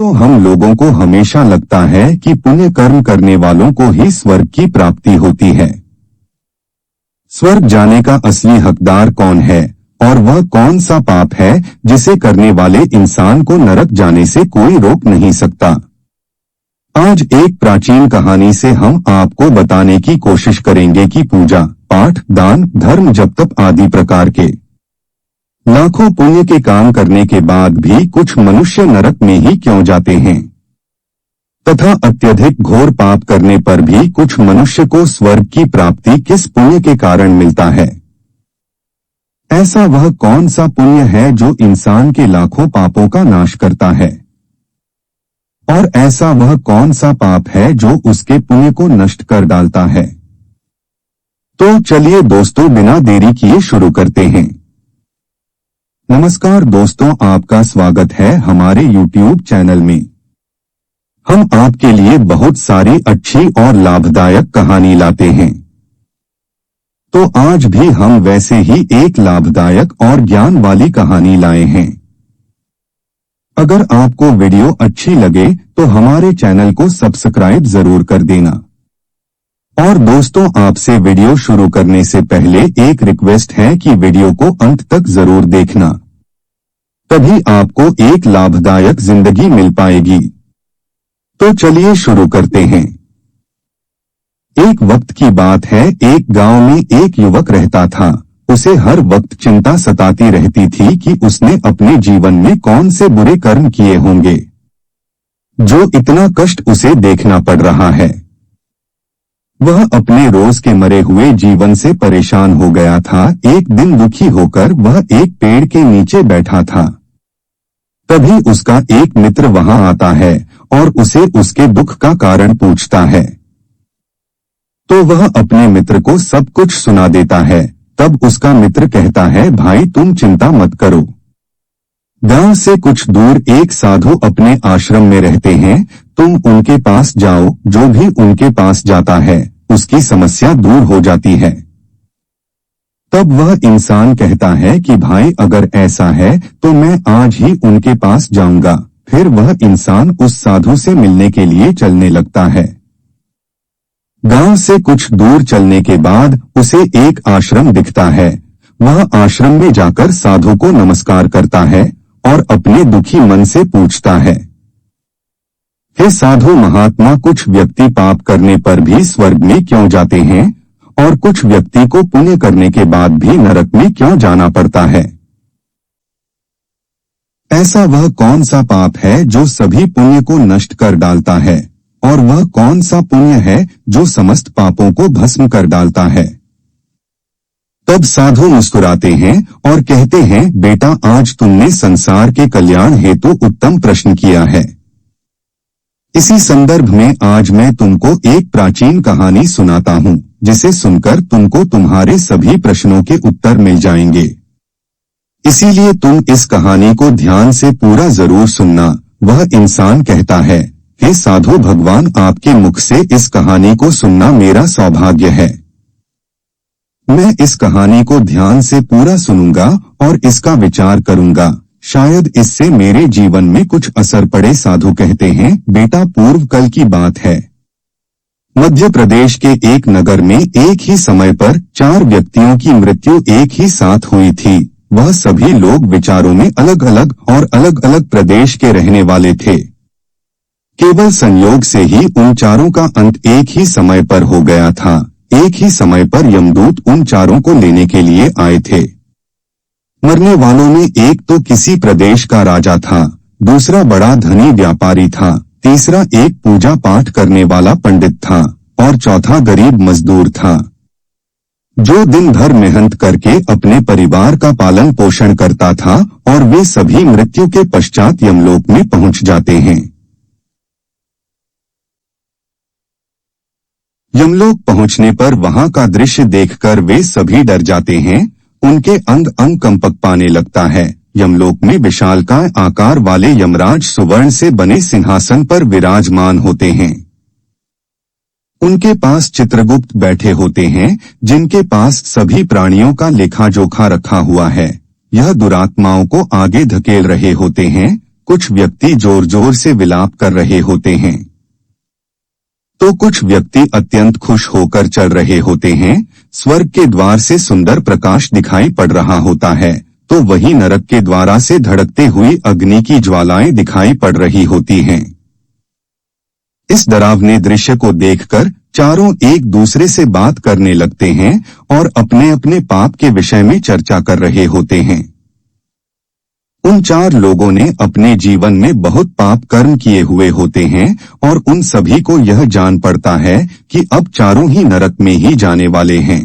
तो हम लोगों को हमेशा लगता है कि पुण्य कर्म करने वालों को ही स्वर्ग की प्राप्ति होती है। स्वर्ग जाने का असली हकदार कौन है और वह कौन सा पाप है जिसे करने वाले इंसान को नरक जाने से कोई रोक नहीं सकता। आज एक प्राचीन कहानी से हम आपको बताने की कोशिश करेंगे कि पूजा, पाठ, दान, धर्म, जप, तप आदि प्रकार के लाखों पुण्य के काम करने के बाद भी कुछ मनुष्य नरक में ही क्यों जाते हैं, तथा अत्यधिक घोर पाप करने पर भी कुछ मनुष्य को स्वर्ग की प्राप्ति किस पुण्य के कारण मिलता है। ऐसा वह कौन सा पुण्य है जो इंसान के लाखों पापों का नाश करता है, और ऐसा वह कौन सा पाप है जो उसके पुण्य को नष्ट कर डालता है। तो चलिए दोस्तों, बिना देरी किए शुरू करते हैं। नमस्कार दोस्तों, आपका स्वागत है हमारे YouTube चैनल में। हम आपके लिए बहुत सारी अच्छी और लाभदायक कहानी लाते हैं। तो आज भी हम वैसे ही एक लाभदायक और ज्ञान वाली कहानी लाए हैं। अगर आपको वीडियो अच्छी लगे तो हमारे चैनल को सब्सक्राइब जरूर कर देना। और दोस्तों, आपसे वीडियो शुरू करने से पहले एक रिक्वेस्ट है कि वीडियो को अंत तक जरूर देखना, तभी आपको एक लाभदायक जिंदगी मिल पाएगी। तो चलिए शुरू करते हैं। एक वक्त की बात है, एक गांव में एक युवक रहता था। उसे हर वक्त चिंता सताती रहती थी कि उसने अपने जीवन में कौन से बुरे कर्म किए होंगे जो इतना कष्ट उसे देखना पड़ रहा है। वह अपने रोज के मरे हुए जीवन से परेशान हो गया था। एक दिन दुखी होकर वह एक पेड़ के नीचे बैठा था। तभी उसका एक मित्र वहां आता है और उसे उसके दुख का कारण पूछता है। तो वह अपने मित्र को सब कुछ सुना देता है। तब उसका मित्र कहता है, भाई तुम चिंता मत करो। गांव से कुछ दूर एक साधु अपने आश्रम में रहते हैं, तुम उनके पास जाओ। जो भी उनके पास जाता है उसकी समस्या दूर हो जाती है। तब वह इंसान कहता है कि भाई अगर ऐसा है तो मैं आज ही उनके पास जाऊंगा। फिर वह इंसान उस साधु से मिलने के लिए चलने लगता है। गांव से कुछ दूर चलने के बाद उसे एक आश्रम दिखता है। वह आश्रम में जाकर साधु को नमस्कार करता है और अपने दुखी मन से पूछता है, हे साधु महात्मा, कुछ व्यक्ति पाप करने पर भी स्वर्ग में क्यों जाते हैं और कुछ व्यक्ति को पुण्य करने के बाद भी नरक में क्यों जाना पड़ता है? ऐसा वह कौन सा पाप है जो सभी पुण्य को नष्ट कर डालता है, और वह कौन सा पुण्य है जो समस्त पापों को भस्म कर डालता है? तब साधु मुस्कुराते हैं और कहते हैं, बेटा आज तुमने संसार के कल्याण हेतु उत्तम प्रश्न किया है। इसी संदर्भ में आज मैं तुमको एक प्राचीन कहानी सुनाता हूँ, जिसे सुनकर तुमको तुम्हारे सभी प्रश्नों के उत्तर मिल जाएंगे। इसीलिए तुम इस कहानी को ध्यान से पूरा जरूर सुनना। वह इंसान कहता है, हे साधु भगवान, आपके मुख से इस कहानी को सुनना मेरा सौभाग्य है। मैं इस कहानी को ध्यान से पूरा सुनूंगा और इसका विचार करूंगा। शायद इससे मेरे जीवन में कुछ असर पड़े। साधु कहते हैं, बेटा पूर्व कल की बात है। मध्य प्रदेश के एक नगर में एक ही समय पर 4 व्यक्तियों की मृत्यु एक ही साथ हुई थी। वह सभी लोग विचारों में अलग अलग और अलग अलग प्रदेश के रहने वाले थे। केवल संयोग से ही उन चारों का अंत एक ही समय पर हो गया था। एक ही समय पर यमदूत उन चारों को लेने के लिए आए थे। मरने वालों में एक तो किसी प्रदेश का राजा था, दूसरा बड़ा धनी व्यापारी था, तीसरा एक पूजा पाठ करने वाला पंडित था और चौथा गरीब मजदूर था, जो दिन भर मेहनत करके अपने परिवार का पालन पोषण करता था। और वे सभी मृत्यु के पश्चात यमलोक में पहुंच जाते हैं। यमलोक पहुंचने पर वहां का दृश्य देखकर वे सभी डर जाते हैं। उनके अंग अंग कंपक पाने लगता है। यमलोक में विशालकाय आकार वाले यमराज सुवर्ण से बने सिंहासन पर विराजमान होते हैं। उनके पास चित्रगुप्त बैठे होते हैं, जिनके पास सभी प्राणियों का लेखा जोखा रखा हुआ है। यह दुरात्माओं को आगे धकेल रहे होते हैं। कुछ व्यक्ति जोर जोर से विलाप कर रहे होते हैं, तो कुछ व्यक्ति अत्यंत खुश होकर चल रहे होते हैं। स्वर्ग के द्वार से सुंदर प्रकाश दिखाई पड़ रहा होता है, तो वही नरक के द्वारा से धड़कते हुई अग्नि की ज्वालाएं दिखाई पड़ रही होती हैं। इस डरावने दृश्य को देखकर चारों एक दूसरे से बात करने लगते हैं और अपने अपने पाप के विषय में चर्चा कर रहे होते हैं। उन चार लोगों ने अपने जीवन में बहुत पाप कर्म किए हुए होते हैं और उन सभी को यह जान पड़ता है कि अब चारों ही नरक में ही जाने वाले हैं।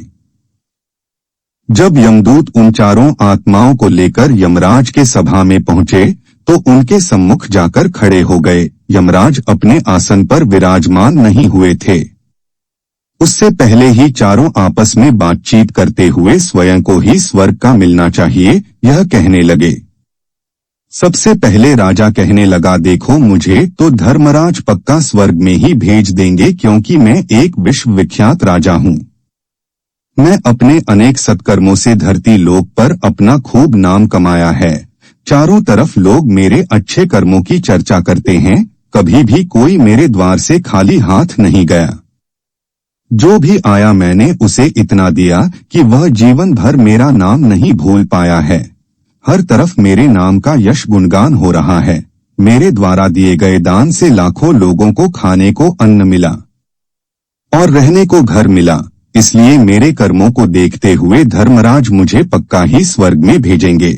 जब यमदूत उन चारों आत्माओं को लेकर यमराज के सभा में पहुंचे तो उनके सम्मुख जाकर खड़े हो गए। यमराज अपने आसन पर विराजमान नहीं हुए थे। उससे पहले ही चारों आपस में बातचीत करते हुए स्वयं को ही स्वर्ग का मिलना चाहिए, यह कहने लगे। सबसे पहले राजा कहने लगा, देखो मुझे तो धर्मराज पक्का स्वर्ग में ही भेज देंगे, क्योंकि मैं एक विश्वविख्यात राजा हूँ। मैं अपने अनेक सत्कर्मों से धरती लोक पर अपना खूब नाम कमाया है। चारों तरफ लोग मेरे अच्छे कर्मों की चर्चा करते हैं, कभी भी कोई मेरे द्वार से खाली हाथ नहीं गया। जो भी आया मैंने उसे इतना दिया कि वह जीवन भर मेरा नाम नहीं भूल पाया है। हर तरफ मेरे नाम का यश गुणगान हो रहा है। मेरे द्वारा दिए गए दान से लाखों लोगों को खाने को अन्न मिला और रहने को घर मिला। इसलिए मेरे कर्मों को देखते हुए धर्मराज मुझे पक्का ही स्वर्ग में भेजेंगे।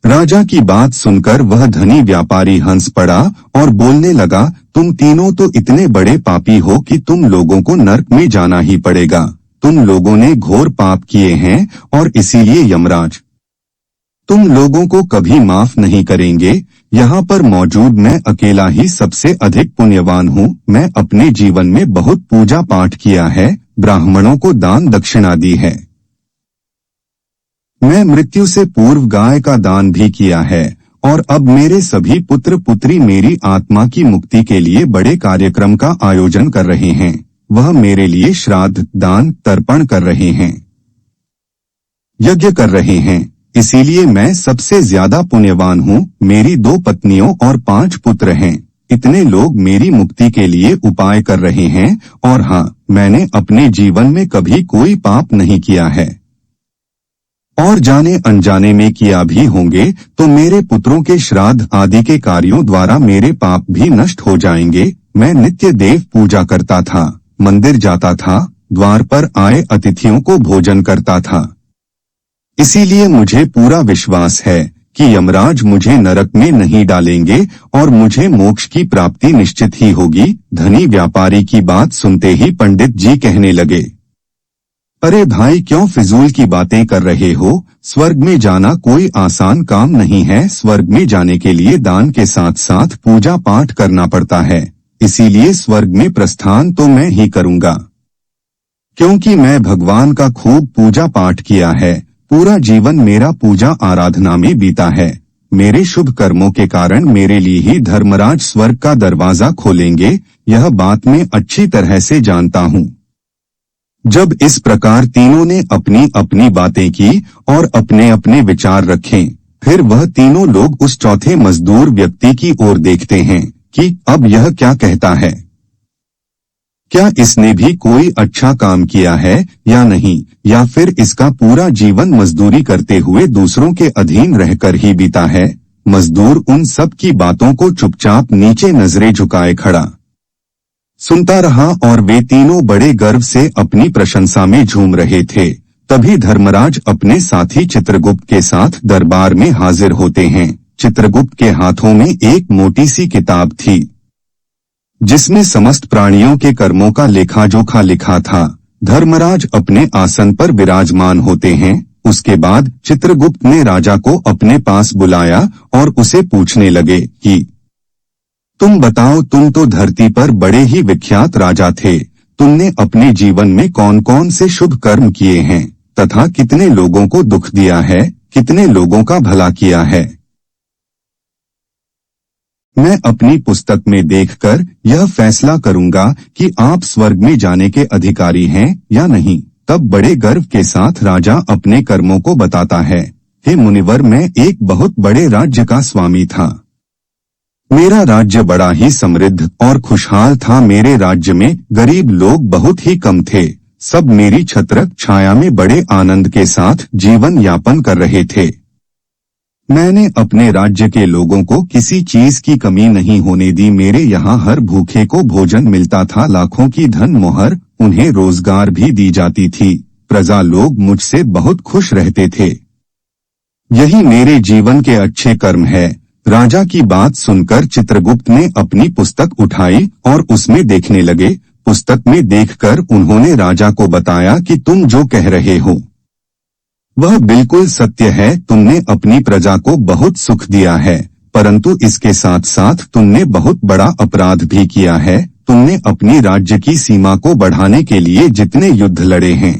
राजा की बात सुनकर वह धनी व्यापारी हंस पड़ा और बोलने लगा, तुम तीनों तो इतने बड़े पापी हो कि तुम लोगों को नरक में जाना ही पड़ेगा। तुम लोगों ने घोर पाप किए हैं और इसीलिए यमराज तुम लोगों को कभी माफ नहीं करेंगे। यहाँ पर मौजूद मैं अकेला ही सबसे अधिक पुण्यवान हूँ। मैं अपने जीवन में बहुत पूजा पाठ किया है, ब्राह्मणों को दान दक्षिणा दी है। मैं मृत्यु से पूर्व गाय का दान भी किया है और अब मेरे सभी पुत्र पुत्री मेरी आत्मा की मुक्ति के लिए बड़े कार्यक्रम का आयोजन कर रहे हैं। वह मेरे लिए श्राद्ध, दान, तर्पण कर रहे हैं, यज्ञ कर रहे हैं। इसीलिए मैं सबसे ज्यादा पुण्यवान हूँ। मेरी 2 पत्नियों और 5 पुत्र हैं। इतने लोग मेरी मुक्ति के लिए उपाय कर रहे हैं और हाँ, मैंने अपने जीवन में कभी कोई पाप नहीं किया है और जाने अनजाने में किया भी होंगे तो मेरे पुत्रों के श्राद्ध आदि के कार्यों द्वारा मेरे पाप भी नष्ट हो जाएंगे। मैं नित्य देव पूजा करता था, मंदिर जाता था, द्वार पर आए अतिथियों को भोजन करता था। इसीलिए मुझे पूरा विश्वास है कि यमराज मुझे नरक में नहीं डालेंगे और मुझे मोक्ष की प्राप्ति निश्चित ही होगी। धनी व्यापारी की बात सुनते ही पंडित जी कहने लगे, अरे भाई, क्यों फिजूल की बातें कर रहे हो? स्वर्ग में जाना कोई आसान काम नहीं है। स्वर्ग में जाने के लिए दान के साथ साथ पूजा पाठ करना पड़ता है। इसीलिए स्वर्ग में प्रस्थान तो मैं ही करूंगा, क्योंकि मैं भगवान का खूब पूजा पाठ किया है। पूरा जीवन मेरा पूजा आराधना में बीता है। मेरे शुभ कर्मों के कारण मेरे लिए ही धर्मराज स्वर्ग का दरवाजा खोलेंगे, यह बात मैं अच्छी तरह से जानता हूँ। जब इस प्रकार तीनों ने अपनी अपनी बातें की और अपने अपने विचार रखे, फिर वह तीनों लोग उस चौथे मजदूर व्यक्ति की ओर देखते हैं कि अब यह क्या कहता है, क्या इसने भी कोई अच्छा काम किया है या नहीं, या फिर इसका पूरा जीवन मजदूरी करते हुए दूसरों के अधीन रहकर ही बीता है। मजदूर उन सब की बातों को चुपचाप नीचे नजरें झुकाए खड़ा सुनता रहा और वे तीनों बड़े गर्व से अपनी प्रशंसा में झूम रहे थे। तभी धर्मराज अपने साथी चित्रगुप्त के साथ दरबार में हाजिर होते हैं। चित्रगुप्त के हाथों में एक मोटी सी किताब थी जिसमें समस्त प्राणियों के कर्मों का लेखा जोखा लिखा था। धर्मराज अपने आसन पर विराजमान होते हैं। उसके बाद चित्रगुप्त ने राजा को अपने पास बुलाया और उसे पूछने लगे कि तुम बताओ, तुम तो धरती पर बड़े ही विख्यात राजा थे। तुमने अपने जीवन में कौन कौन से शुभ कर्म किए हैं तथा कितने लोगों को दुख दिया है, कितने लोगों का भला किया है? मैं अपनी पुस्तक में देखकर यह फैसला करूंगा कि आप स्वर्ग में जाने के अधिकारी हैं या नहीं। तब बड़े गर्व के साथ राजा अपने कर्मों को बताता है। हे मुनिवर, मैं एक बहुत बड़े राज्य का स्वामी था। मेरा राज्य बड़ा ही समृद्ध और खुशहाल था। मेरे राज्य में गरीब लोग बहुत ही कम थे। सब मेरी छत्र छाया में बड़े आनंद के साथ जीवन यापन कर रहे थे। मैंने अपने राज्य के लोगों को किसी चीज की कमी नहीं होने दी। मेरे यहाँ हर भूखे को भोजन मिलता था। लाखों की धन मोहर उन्हें रोजगार भी दी जाती थी। प्रजा लोग मुझसे बहुत खुश रहते थे। यही मेरे जीवन के अच्छे कर्म है। राजा की बात सुनकर चित्रगुप्त ने अपनी पुस्तक उठाई और उसमें देखने लगे। पुस्तक में देखकर उन्होंने राजा को बताया कि तुम जो कह रहे हो वह बिल्कुल सत्य है। तुमने अपनी प्रजा को बहुत सुख दिया है, परंतु इसके साथ साथ तुमने बहुत बड़ा अपराध भी किया है। तुमने अपनी राज्य की सीमा को बढ़ाने के लिए जितने युद्ध लड़े हैं,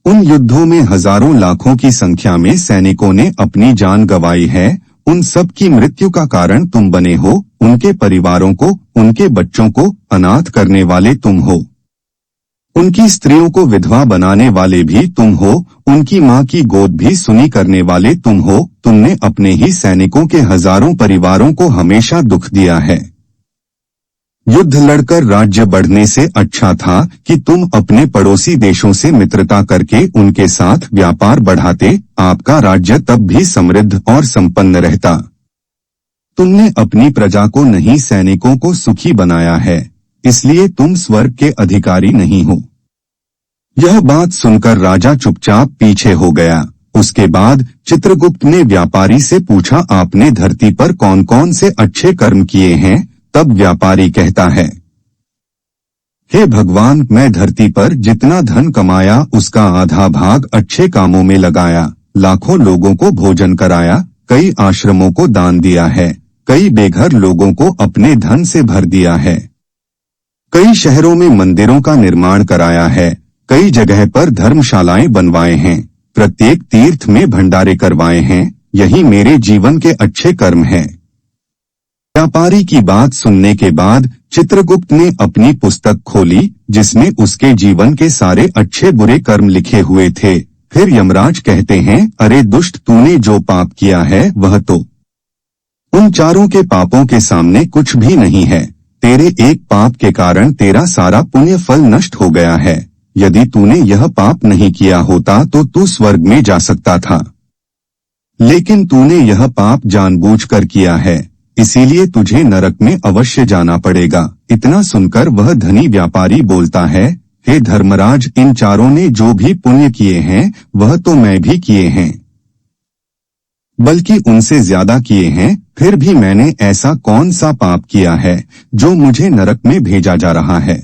उन युद्धों में हजारों लाखों की संख्या में सैनिकों ने अपनी जान गंवाई है। उन सब की मृत्यु का कारण तुम बने हो। उनके परिवारों को, उनके बच्चों को अनाथ करने वाले तुम हो। उनकी स्त्रियों को विधवा बनाने वाले भी तुम हो। उनकी माँ की गोद भी सुनी करने वाले तुम हो। तुमने अपने ही सैनिकों के हजारों परिवारों को हमेशा दुख दिया है। युद्ध लड़कर राज्य बढ़ने से अच्छा था कि तुम अपने पड़ोसी देशों से मित्रता करके उनके साथ व्यापार बढ़ाते। आपका राज्य तब भी समृद्ध और संपन्न रहता। तुमने अपनी प्रजा को नहीं, सैनिकों को सुखी बनाया है, इसलिए तुम स्वर्ग के अधिकारी नहीं हो। यह बात सुनकर राजा चुपचाप पीछे हो गया। उसके बाद चित्रगुप्त ने व्यापारी से पूछा, आपने धरती पर कौन कौन से अच्छे कर्म किए हैं? तब व्यापारी कहता है, हे भगवान, मैं धरती पर जितना धन कमाया उसका आधा भाग अच्छे कामों में लगाया। लाखों लोगों को भोजन कराया, कई आश्रमों को दान दिया है, कई बेघर लोगों को अपने धन से भर दिया है, कई शहरों में मंदिरों का निर्माण कराया है, कई जगह पर धर्मशालाएं बनवाए हैं, प्रत्येक तीर्थ में भंडारे करवाए हैं। यही मेरे जीवन के अच्छे कर्म हैं। व्यापारी की बात सुनने के बाद चित्रगुप्त ने अपनी पुस्तक खोली, जिसमें उसके जीवन के सारे अच्छे बुरे कर्म लिखे हुए थे। फिर यमराज कहते हैं, अरे दुष्ट, तूने जो पाप किया है वह तो उन चारों के पापों के सामने कुछ भी नहीं है। तेरे एक पाप के कारण तेरा सारा पुण्य फल नष्ट हो गया है। यदि तूने यह पाप नहीं किया होता तो तू स्वर्ग में जा सकता था, लेकिन तूने यह पाप जानबूझकर किया है, इसीलिए तुझे नरक में अवश्य जाना पड़ेगा। इतना सुनकर वह धनी व्यापारी बोलता है, हे धर्मराज, इन चारों ने जो भी पुण्य किए हैं वह तो मैं भी किए हैं, बल्कि उनसे ज्यादा किए हैं। फिर भी मैंने ऐसा कौन सा पाप किया है जो मुझे नरक में भेजा जा रहा है?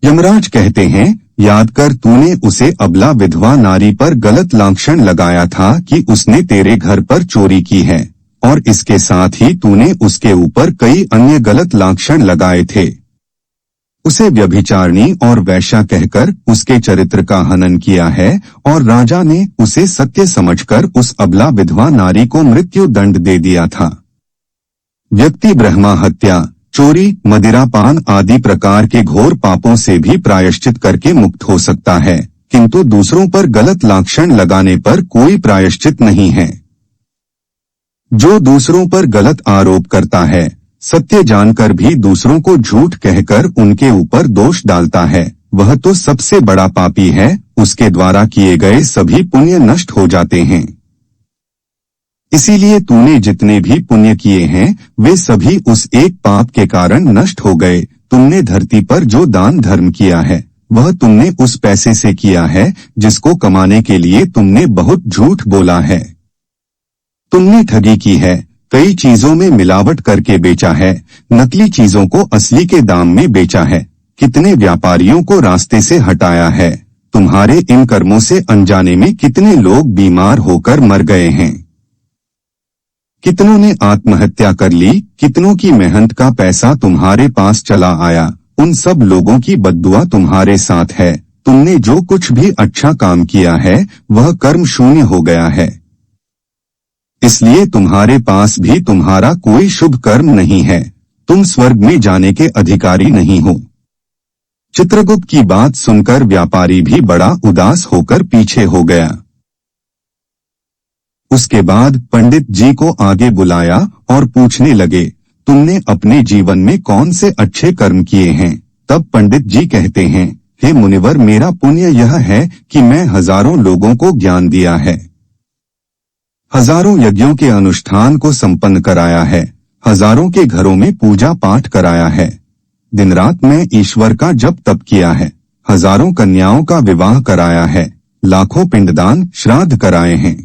यमराज कहते हैं, याद कर, तूने उसे अबला विधवा नारी पर गलत लांछन लगाया था कि उसने तेरे घर पर चोरी की है, और इसके साथ ही तूने उसके ऊपर कई अन्य गलत लांछन लगाए थे। उसे व्यभिचारिणी और वैश्या कहकर उसके चरित्र का हनन किया है, और राजा ने उसे सत्य समझकर उस अबला विधवा नारी को मृत्यु दंड दे दिया था। व्यक्ति ब्रह्मा हत्या, चोरी, मदिरापान आदि प्रकार के घोर पापों से भी प्रायश्चित करके मुक्त हो सकता है, किंतु दूसरों पर गलत लांछन लगाने पर कोई प्रायश्चित नहीं है। जो दूसरों पर गलत आरोप करता है, सत्य जानकर भी दूसरों को झूठ कहकर उनके ऊपर दोष डालता है, वह तो सबसे बड़ा पापी है। उसके द्वारा किए गए सभी पुण्य नष्ट हो जाते हैं। इसीलिए तूने जितने भी पुण्य किए हैं वे सभी उस एक पाप के कारण नष्ट हो गए। तुमने धरती पर जो दान धर्म किया है वह तुमने उस पैसे से किया है जिसको कमाने के लिए तुमने बहुत झूठ बोला है। तुमने ठगी की है, कई चीजों में मिलावट करके बेचा है, नकली चीजों को असली के दाम में बेचा है, कितने व्यापारियों को रास्ते से हटाया है। तुम्हारे इन कर्मों से अनजाने में कितने लोग बीमार होकर मर गए हैं, कितनों ने आत्महत्या कर ली, कितनों की मेहनत का पैसा तुम्हारे पास चला आया। उन सब लोगों की बद्दुआ तुम्हारे साथ है। तुमने जो कुछ भी अच्छा काम किया है वह कर्म शून्य हो गया है, इसलिए तुम्हारे पास भी तुम्हारा कोई शुभ कर्म नहीं है। तुम स्वर्ग में जाने के अधिकारी नहीं हो। चित्रगुप्त की बात सुनकर व्यापारी भी बड़ा उदास होकर पीछे हो गया। उसके बाद पंडित जी को आगे बुलाया और पूछने लगे, तुमने अपने जीवन में कौन से अच्छे कर्म किए हैं? तब पंडित जी कहते हैं, हे मुनिवर, मेरा पुण्य यह है कि मैं हजारों लोगों को ज्ञान दिया है, हजारों यज्ञों के अनुष्ठान को संपन्न कराया है, हजारों के घरों में पूजा पाठ कराया है, दिन रात में ईश्वर का जप तप किया है, हजारों कन्याओं का विवाह कराया है, लाखों पिंडदान श्राद्ध कराए हैं,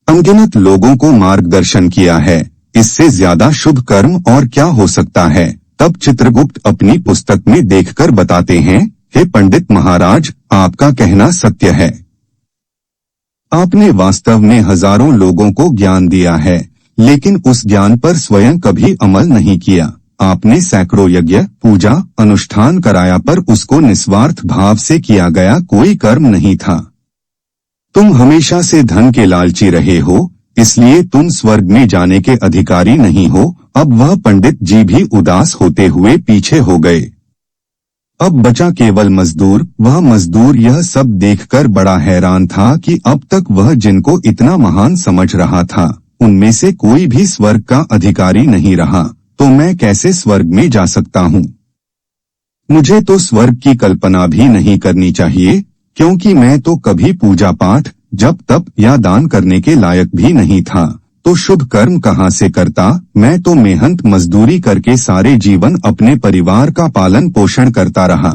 अनगिनत लोगों को मार्गदर्शन किया है। इससे ज्यादा शुभ कर्म और क्या हो सकता है? तब चित्रगुप्त अपनी पुस्तक में देखकर बताते हैं, हे पंडित महाराज, आपका कहना सत्य है। आपने वास्तव में हजारों लोगों को ज्ञान दिया है, लेकिन उस ज्ञान पर स्वयं कभी अमल नहीं किया। आपने सैकड़ों यज्ञ पूजा अनुष्ठान कराया, पर उसको निस्वार्थ भाव से किया गया कोई कर्म नहीं था। तुम हमेशा से धन के लालची रहे हो, इसलिए तुम स्वर्ग में जाने के अधिकारी नहीं हो। अब वह पंडित जी भी उदास होते हुए पीछे हो गए। अब बचा केवल मजदूर। वह मजदूर यह सब देखकर बड़ा हैरान था कि अब तक वह जिनको इतना महान समझ रहा था, उनमें से कोई भी स्वर्ग का अधिकारी नहीं रहा, तो मैं कैसे स्वर्ग में जा सकता हूँ? मुझे तो स्वर्ग की कल्पना भी नहीं करनी चाहिए, क्योंकि मैं तो कभी पूजा पाठ जप तप या दान करने के लायक भी नहीं था, तो शुभ कर्म कहाँ से करता? मैं तो मेहनत मजदूरी करके सारे जीवन अपने परिवार का पालन पोषण करता रहा।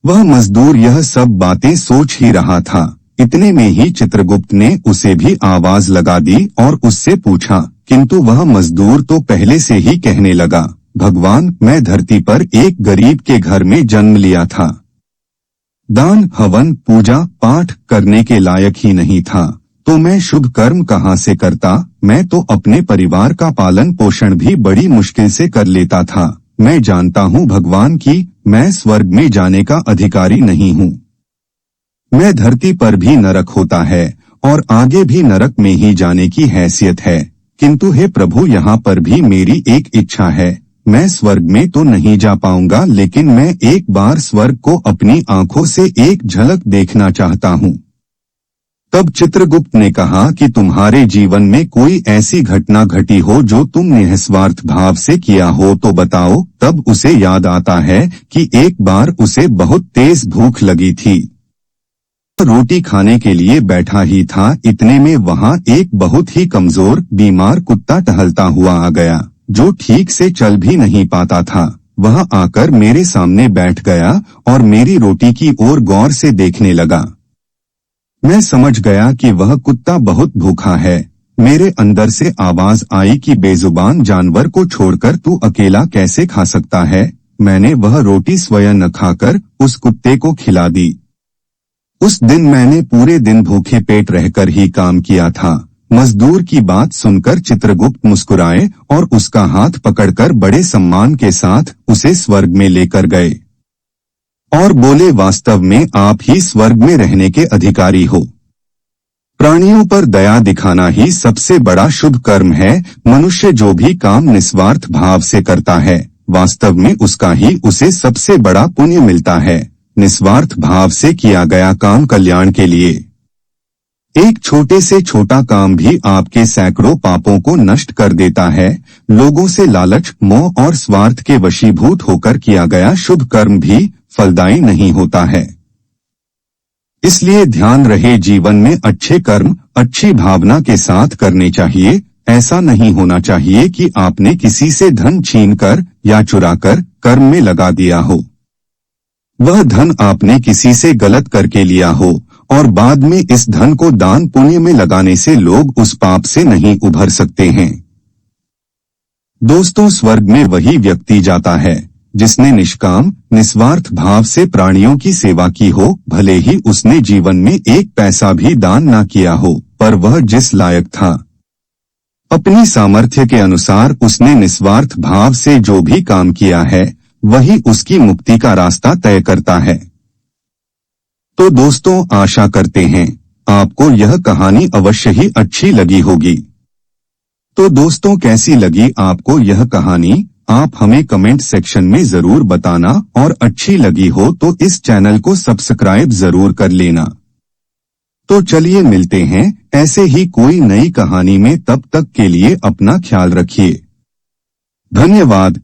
वह मजदूर यह सब बातें सोच ही रहा था। इतने में ही चित्रगुप्त ने उसे भी आवाज लगा दी और उससे पूछा, किंतु वह मजदूर तो पहले से ही कहने लगा, भगवान, मैं धरती पर एक गरीब के घर में जन्म लिया था, दान हवन पूजा पाठ करने के लायक ही नहीं था, तो मैं शुभ कर्म कहाँ से करता? मैं तो अपने परिवार का पालन पोषण भी बड़ी मुश्किल से कर लेता था। मैं जानता हूँ भगवान कि मैं स्वर्ग में जाने का अधिकारी नहीं हूँ। मैं धरती पर भी नरक होता है और आगे भी नरक में ही जाने की हैसियत है, किंतु हे प्रभु, यहाँ पर भी मेरी एक इच्छा है। मैं स्वर्ग में तो नहीं जा पाऊंगा, लेकिन मैं एक बार स्वर्ग को अपनी आंखों से एक झलक देखना चाहता हूँ। तब चित्रगुप्त ने कहा कि तुम्हारे जीवन में कोई ऐसी घटना घटी हो जो तुम निस्वार्थ भाव से किया हो तो बताओ। तब उसे याद आता है कि एक बार उसे बहुत तेज भूख लगी थी, रोटी खाने के लिए बैठा ही था, इतने में वहाँ एक बहुत ही कमजोर बीमार कुत्ता टहलता हुआ आ गया, जो ठीक से चल भी नहीं पाता था। वह आकर मेरे सामने बैठ गया और मेरी रोटी की ओर गौर से देखने लगा। मैं समझ गया कि वह कुत्ता बहुत भूखा है। मेरे अंदर से आवाज आई कि बेजुबान जानवर को छोड़कर तू अकेला कैसे खा सकता है? मैंने वह रोटी स्वयं न खाकर उस कुत्ते को खिला दी। उस दिन मैंने पूरे दिन भूखे पेट रहकर ही काम किया था। मजदूर की बात सुनकर चित्रगुप्त मुस्कुराए और उसका हाथ पकड़कर बड़े सम्मान के साथ उसे स्वर्ग में लेकर गए और बोले, वास्तव में आप ही स्वर्ग में रहने के अधिकारी हो। प्राणियों पर दया दिखाना ही सबसे बड़ा शुभ कर्म है। मनुष्य जो भी काम निस्वार्थ भाव से करता है, वास्तव में उसका ही उसे सबसे बड़ा पुण्य मिलता है। निस्वार्थ भाव से किया गया काम कल्याण के लिए। एक छोटे से छोटा काम भी आपके सैकड़ों पापों को नष्ट कर देता है। लोगों से लालच मोह और स्वार्थ के वशीभूत होकर किया गया शुभ कर्म भी फलदायी नहीं होता है। इसलिए ध्यान रहे, जीवन में अच्छे कर्म अच्छी भावना के साथ करने चाहिए। ऐसा नहीं होना चाहिए कि आपने किसी से धन छीनकर या चुराकर कर्म में लगा दिया हो। वह धन आपने किसी से गलत करके लिया हो और बाद में इस धन को दान पुण्य में लगाने से लोग उस पाप से नहीं उभर सकते हैं। दोस्तों, स्वर्ग में वही व्यक्ति जाता है जिसने निष्काम निस्वार्थ भाव से प्राणियों की सेवा की हो, भले ही उसने जीवन में एक पैसा भी दान ना किया हो, पर वह जिस लायक था, अपनी सामर्थ्य के अनुसार उसने निस्वार्थ भाव से जो भी काम किया है, वही उसकी मुक्ति का रास्ता तय करता है। तो दोस्तों, आशा करते हैं आपको यह कहानी अवश्य ही अच्छी लगी होगी। तो दोस्तों, कैसी लगी आपको यह कहानी? आप हमें कमेंट सेक्शन में जरूर बताना और अच्छी लगी हो तो इस चैनल को सब्सक्राइब जरूर कर लेना। तो चलिए मिलते हैं ऐसे ही कोई नई कहानी में, तब तक के लिए अपना ख्याल रखिए। धन्यवाद।